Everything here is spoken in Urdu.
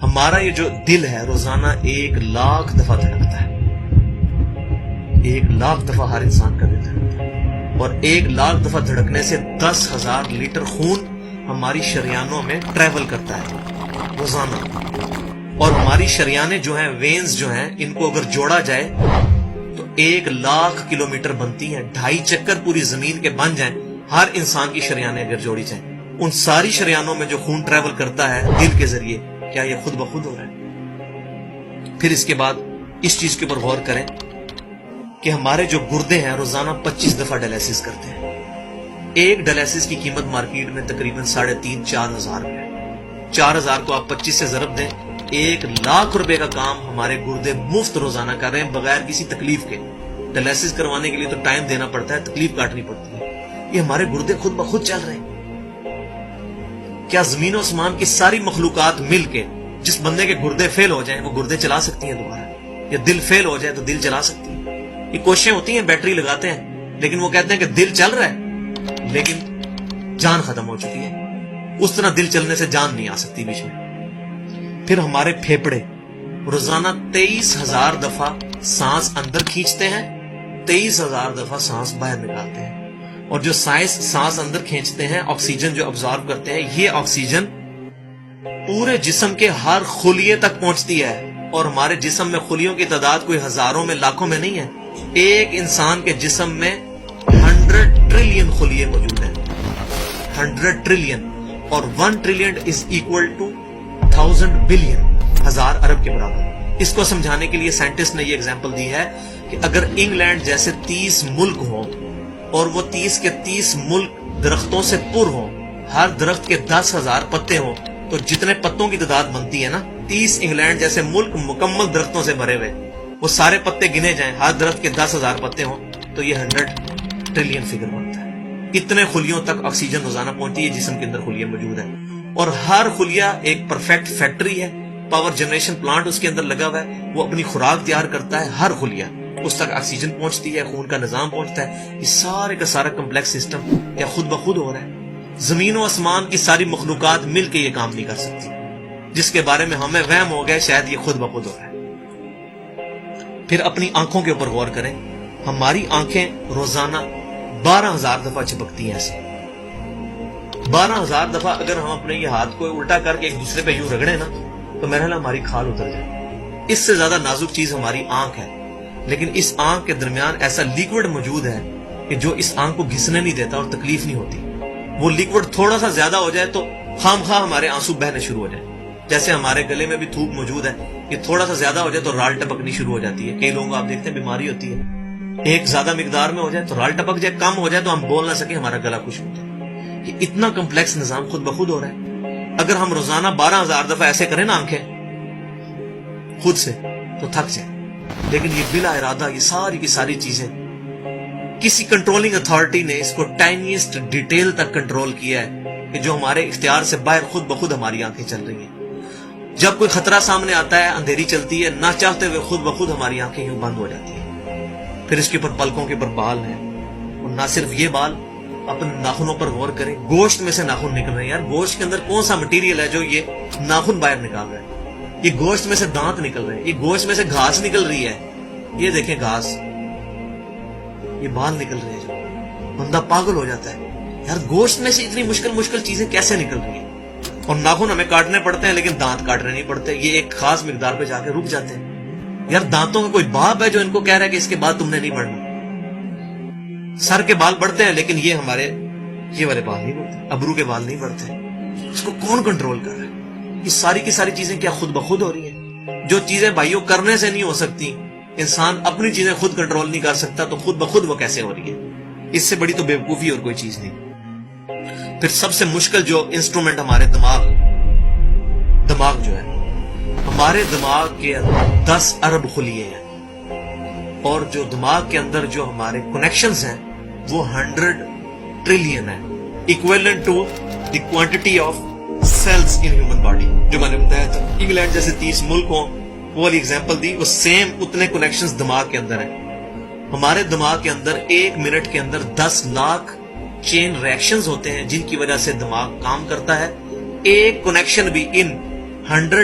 ہمارا یہ جو دل ہے روزانہ 1,00,000 دفعہ دھڑکتا ہے. 1,00,000 دفعہ ہر انسان کا دل دھڑکتا ہے، اور 1,00,000 دفعہ دھڑکنے سے 10,000 لیٹر خون ہماری شریانوں میں ٹریول کرتا ہے روزانہ. اور ہماری شریانیں جو ہیں، وینز جو ہیں، ان کو اگر جوڑا جائے تو 1,00,000 کلومیٹر بنتی ہیں. 2.5 چکر پوری زمین کے بن جائیں ہر انسان کی شریانیں اگر جوڑی جائیں. ان ساری شریانوں میں جو خون ٹریول کرتا ہے دل کے ذریعے، کیا یہ خود بخود ہو رہا ہے؟ پھر اس کے بعد اس چیز کے اوپر غور کریں کہ ہمارے جو گردے ہیں روزانہ 25 دفعہ ڈائلیسس کرتے ہیں. ایک ڈائلیسس کی قیمت مارکیٹ میں تقریباً 3,500-4,000 روپے ہے. 4,000 کو آپ 25 سے ضرب دیں، 1,00,000 روپے کا کام ہمارے گردے مفت روزانہ کر رہے ہیں بغیر کسی تکلیف کے. ڈائلیسس کروانے کے لیے تو ٹائم دینا پڑتا ہے، تکلیف کاٹنی پڑتی ہے. یہ ہمارے گردے خود بخود چل رہے ہیں. کیا زمین و آسمان کی ساری مخلوقات مل کے جس بندے کے گردے فیل ہو جائیں وہ گردے چلا سکتی ہیں دوبارہ؟ یا دل فیل ہو جائے تو دل چلا سکتی ہے؟ یہ کوششیں ہوتی ہیں، بیٹری لگاتے ہیں، لیکن وہ کہتے ہیں کہ دل چل رہا ہے لیکن جان ختم ہو چکی ہے. اس طرح دل چلنے سے جان نہیں آ سکتی بیچ میں. پھر ہمارے پھیپڑے روزانہ 23,000 دفعہ سانس اندر کھینچتے ہیں، 23,000 دفعہ سانس باہر نکالتے ہیں. اور جو سانس اندر کھینچتے ہیں، آکسیجن جو ابزارو کرتے ہیں، یہ آکسیجن پورے جسم کے ہر خلیے تک پہنچتی ہے. اور ہمارے جسم میں خلیوں کی تعداد کوئی ہزاروں میں لاکھوں میں نہیں ہے. ایک انسان کے جسم میں 100 ٹریلین خلیے موجود ہیں. 100 ٹریلین، اور 1 trillion is equal to 1000 billion, 1000 ارب کے برابر. اس کو سمجھانے کے لیے سائنٹسٹ نے یہ ایگزامپل دی ہے کہ اگر انگلینڈ جیسے 30 ملک ہوں اور وہ 30 کے 30 ملک درختوں سے پر ہوں، ہر درخت کے 10,000 پتے ہوں، تو جتنے پتوں کی تعداد بنتی ہے نا، 30 انگلینڈ جیسے ملک مکمل درختوں سے بھرے ہوئے، وہ سارے پتے گنے جائیں، ہر درخت کے 10,000 پتے ہوں، تو یہ 100 ٹریلین فگر بنتا ہے. اتنے خلیوں تک آکسیجن روزانہ پہنچتی ہے. جسم کے اندر خلیے موجود ہیں، اور ہر خلیہ ایک پرفیکٹ فیکٹری ہے. پاور جنریشن پلانٹ اس کے اندر لگا ہوا ہے، وہ اپنی خوراک تیار کرتا ہے. ہر خلیہ اس تک آکسیجن پہنچتی ہے، خون کا نظام پہنچتا ہے. یہ سارے کا سارا کمپلیکس سسٹم کیا خود بخود ہو رہا ہے؟ زمین و آسمان کی ساری مخلوقات مل کے یہ کام نہیں کر سکتی، جس کے بارے میں ہمیں وہم ہو گئے شاید یہ خود بخود ہو رہا ہے. پھر اپنی آنکھوں کے اوپر غور کریں. ہماری آنکھیں روزانہ 12,000 دفعہ چپکتی ہیں. ایسے 12,000 دفعہ اگر ہم اپنے یہ ہاتھ کو الٹا کر کے ایک دوسرے پہ یوں رگڑیں نا، تو میرا خیال ہماری کھال اتر جائے. اس سے زیادہ نازک چیز ہماری آنکھ ہے، لیکن اس آنکھ کے درمیان ایسا لیکوڈ موجود ہے کہ جو اس آنکھ کو گھسنے نہیں دیتا اور تکلیف نہیں ہوتی. وہ لیکوڈ تھوڑا سا زیادہ ہو جائے تو خام خواہ ہمارے آنسو بہنے شروع ہو جائیں. جیسے ہمارے گلے میں بھی تھوک موجود ہے، یہ تھوڑا سا زیادہ ہو جائے تو رال ٹپکنی شروع ہو جاتی ہے. کئی لوگوں کو آپ دیکھتے ہیں بیماری ہوتی ہے، ایک زیادہ مقدار میں ہو جائے تو رال ٹپک جائے، کم ہو جائے تو ہم بول نہ سکیں، ہمارا گلا خشک ہوتا ہے. یہ اتنا کمپلیکس نظام خود بخود ہو رہا ہے. اگر ہم روزانہ 12,000 دفعہ ایسے کریں نا آنکھیں خود سے تو تھک جائیں. لیکن یہ بلا ارادہ یہ ساری کی ساری چیزیں کسی کنٹرولنگ اتھارٹی نے اس کو ٹائنیسٹ ڈیٹیل تک کنٹرول کیا ہے کہ جو ہمارے اختیار سے باہر خود بخود ہماری آنکھیں چل رہی ہیں. جب کوئی خطرہ سامنے آتا ہے، اندھیری چلتی ہے، نہ چاہتے ہوئے خود بخود ہماری آنکھیں یوں بند ہو جاتی ہیں. پھر اس کے اوپر پلکوں کے اوپر بال ہیں، اور نہ صرف یہ بال، اپنے ناخنوں پر غور کریں. گوشت میں سے ناخن نکل رہے ہیں. یار گوشت کے اندر کون سا مٹیریل ہے جو یہ ناخن باہر نکال رہا ہے؟ یہ گوشت میں سے دانت نکل رہے ہیں، یہ گوشت میں سے گھاس نکل رہی ہے. یہ دیکھیں گھاس، یہ بال نکل رہے ہیں. جو بندہ پاگل ہو جاتا ہے، یار گوشت میں سے اتنی مشکل چیزیں کیسے نکل رہی ہیں؟ اور ناخن ہمیں کاٹنے پڑتے ہیں لیکن دانت کاٹنے نہیں پڑتے. یہ ایک خاص مقدار پہ جا کے رک جاتے ہیں. یار دانتوں کا کوئی باپ ہے جو ان کو کہہ رہا ہے کہ اس کے بعد تم نے نہیں بڑھنا؟ سر کے بال بڑھتے ہیں لیکن یہ ہمارے یہ والے بال نہیں بڑھتے، ابرو کے بال نہیں بڑھتے. اس کو کون کنٹرول کر رہا ہے؟ یہ ساری کی ساری چیزیں کیا خود بخود ہو رہی ہیں؟ جو چیزیں بھائیوں کرنے سے نہیں ہو سکتی، انسان اپنی چیزیں خود کنٹرول نہیں کر سکتا، تو خود بخود وہ کیسے ہو رہی ہے؟ اس سے بڑی تو بیوقوفی اور کوئی چیز نہیں. پھر سب سے مشکل جو انسٹرومنٹ ہمارے دماغ جو ہے، ہمارے دماغ کے اندر 10 ارب خلیے ہیں، اور جو دماغ کے اندر جو ہمارے کنیکشنز ہیں وہ 100 ٹریلین ہیں، equivalent to the quantity of cells in human body. جو میں نے بتایا تھا انگلینڈ جیسے 30 ملک ہوں، وہ والی ایگزامپل دی، وہ سیم اتنے کنیکشنز دماغ کے اندر ہیں. ہمارے دماغ کے اندر 1 منٹ کے اندر 10 لاکھ چین ریئیکشنز ہوتے ہیں جن کی وجہ سے دماغ کام کرتا ہے. ایک کنیکشن بھی ان 100